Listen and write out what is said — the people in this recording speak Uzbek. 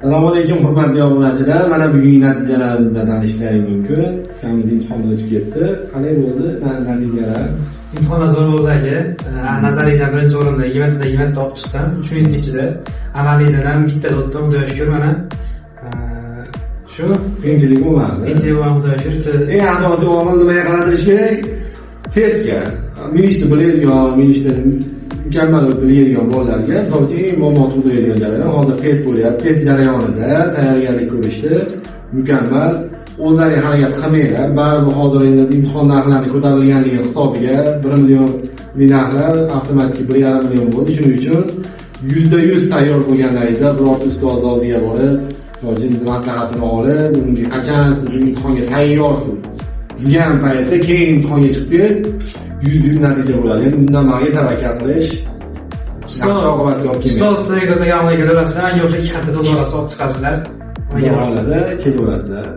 Assalomu alaykum hurmatli obunachilar. Mana bugungi natijalarni tanishlaring mumkin. Kamiz imtihonlar o'tib ketdi. Qanday bo'ldi natijalar? Imtihonlar zo'r bo'ldi aka. Nazariydan birinchi o'rinda 20 ta 20 ta olib chiqdim. 3 ichida amaliydan ham bitta o'tdim. Xudoga shukr mana. Shu Qiyinchilik bo'lmadi. qiyinchilik bo'lmadi xudoga shukr. Eng asosiy omil nimaga qaratilish kerak? Testga. Minishni biladigan, minishni mukammal biladigan bolalarga to'g'ri eng muammo tug'diradigan jarayon hozir test bo'lyapti. Test jarayonida tayyorgarlik ko'rishdi. Mukammal o'zlaring harakat qilmanglar. Baribir hozir endi imtihon narxlari ko'tarilganligi hisobiga 1 million narxlar avtomatik 1,5 million bo'ldi. Shuning uchun %100 tayyor bo'lganlaringizda biror ustoz oldiga borib, hozir maslahatini olib, unga qachon siz imtihonga tayyorsiz degan paytda keyin imtihonga chiqib 100 natija bo'ladi. Endi bundan nariga tavakkal qilish yaxshi oqibatga olib kelmaydi. Ustoz sizga zagamlarga ko'rasizlar, yo'q 2 haftada o'zaro olib chiqasizlar. Bu holada kelaverasizlar.